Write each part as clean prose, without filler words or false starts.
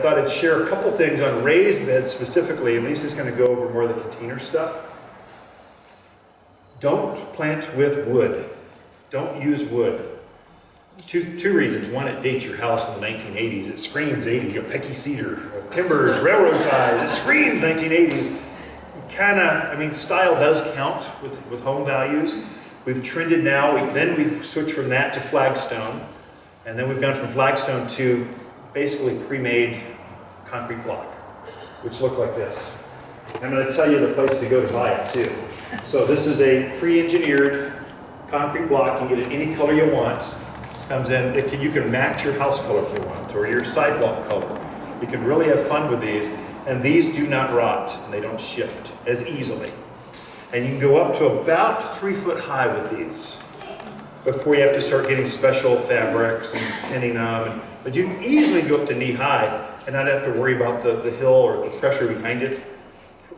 I thought I'd share a couple things on raised beds specifically, and Lisa's going to go over more of the container stuff. Don't plant with wood. Don't use wood. Two reasons. One, it dates your house to the 1980s. It screams 80s. You know, pecky cedar, timbers, railroad ties. It screams 1980s. Style does count with home values. We've trended now. Then we've switched from that to flagstone. And then we've gone from flagstone to basically pre-made concrete block, which look like this. I'm going to tell you the place to go to buy it too. So this is a pre-engineered concrete block. You can get it any color you want. Comes in, you can match your house color if you want, or your sidewalk color. You can really have fun with these, and these do not rot, and they don't shift as easily. And you can go up to about 3 foot high with these before you have to start getting special fabrics and pinning them. But you can easily go up to knee high and not have to worry about the hill or the pressure behind it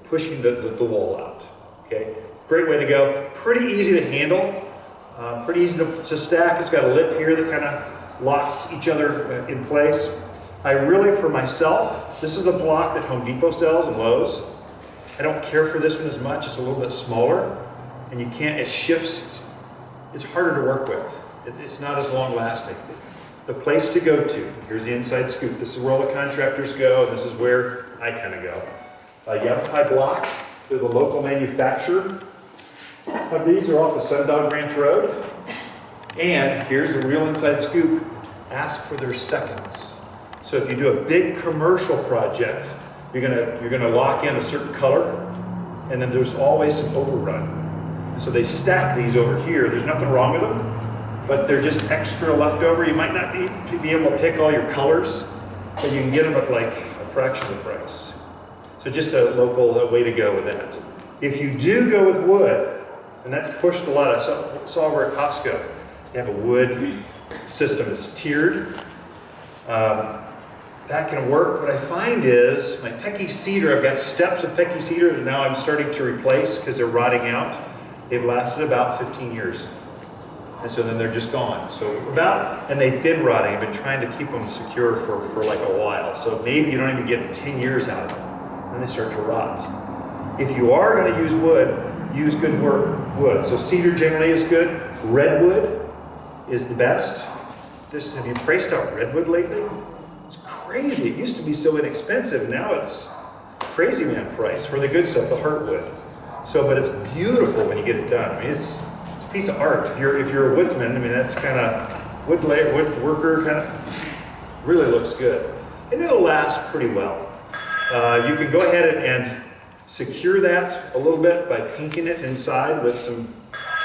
pushing the wall out. Okay, great way to go. Pretty easy to handle. Pretty easy to stack. It's got a lip here that kind of locks each other in place. I really, for myself, this is a block that Home Depot sells and Lowe's. I don't care for this one as much. It's a little bit smaller, and it shifts. It's harder to work with. It's not as long lasting. The place to go to, here's the inside scoop. This is where all the contractors go, and this is where I kind of go. Yavapai block, they're the local manufacturer. These are off the Sundog Ranch Road. And here's the real inside scoop. Ask for their seconds. So if you do a big commercial project, you're gonna lock in a certain color, and then there's always some overrun. So they stack these over here. There's nothing wrong with them, but they're just extra leftover. You might not be able to pick all your colors, but you can get them at like a fraction of the price. So just a local way to go with that. If you do go with wood, and that's pushed a lot. I saw over at Costco, you have a wood system. It's tiered. That can work. What I find is my pecky cedar, I've got steps of pecky cedar that now I'm starting to replace because they're rotting out. They've lasted about 15 years. And so then they're just gone. And they've been rotting. I've been trying to keep them secure for like a while. So maybe you don't even get 10 years out of them. Then they start to rot. If you are going to use wood, use good wood. So cedar generally is good. Redwood is the best. Have you priced out redwood lately? It's crazy. It used to be so inexpensive. Now it's crazy man price for the good stuff, the heartwood. But it's beautiful when you get it done. I mean, it's a piece of art. If you're a woodsman, I mean, that's kind of wood worker kind of really looks good, and it'll last pretty well. You can go ahead and secure that a little bit by painting it inside with some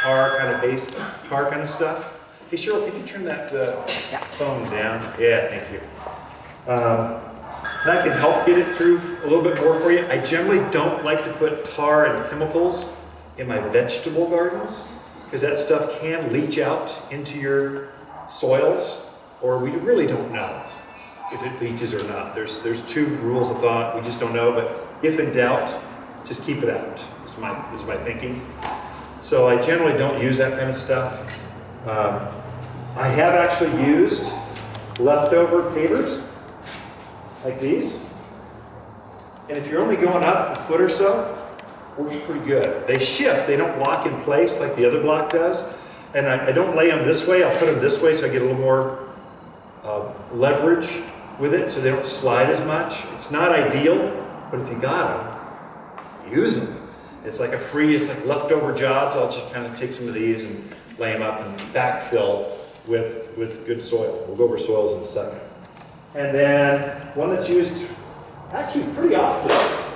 tar kind of stuff. Hey Cheryl, can you turn that phone down? Yeah, thank you. That can help get it through a little bit more for you. I generally don't like to put tar and chemicals in my vegetable gardens because that stuff can leach out into your soils, or we really don't know if it leaches or not. There's two rules of thought. We just don't know, but if in doubt, just keep it out, is my thinking. So I generally don't use that kind of stuff. I have actually used leftover pavers, like these. And if you're only going up a foot or so, works pretty good. They shift, they don't lock in place like the other block does. And I don't lay them this way, I'll put them this way so I get a little more leverage with it so they don't slide as much. It's not ideal, but if you got them, use them. It's like leftover jobs. I'll just kind of take some of these and lay them up and backfill with good soil. We'll go over soils in a second. And then one that's used actually pretty often,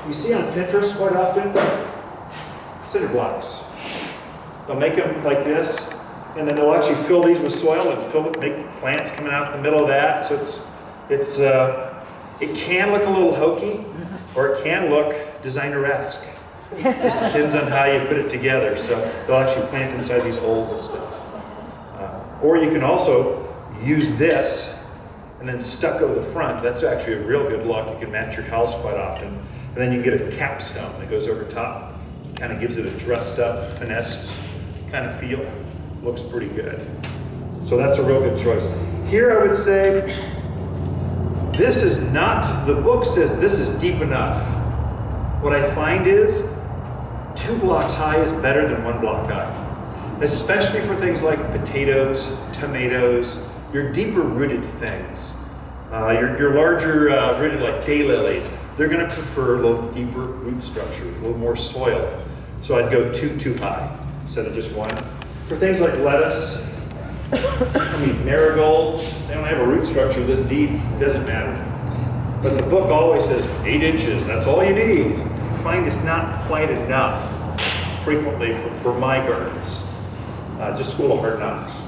you see on Pinterest quite often, cinder blocks. They'll make them like this, and then they'll actually fill these with soil and make plants coming out in the middle of that. So it can look a little hokey, or it can look designer-esque. Just depends on how you put it together. So they'll actually plant inside these holes and stuff. Or you can also use this and then stucco the front. That's actually a real good look. You can match your house quite often. And then you get a capstone that goes over top. Kind of gives it a dressed up, finessed kind of feel. Looks pretty good. So that's a real good choice. Here I would say, This is not, the book says this is deep enough. What I find is 2 blocks high is better than 1 block high, especially for things like potatoes, tomatoes, your deeper rooted things. Your larger rooted like daylilies, they're going to prefer a little deeper root structure, a little more soil. So I'd go 2 too high instead of just 1. For things like lettuce, marigolds, they don't have a root structure this deep, it doesn't matter. But the book always says 8 inches, that's all you need. I find it's not quite enough frequently for my gardens. Just School of Hard Knocks.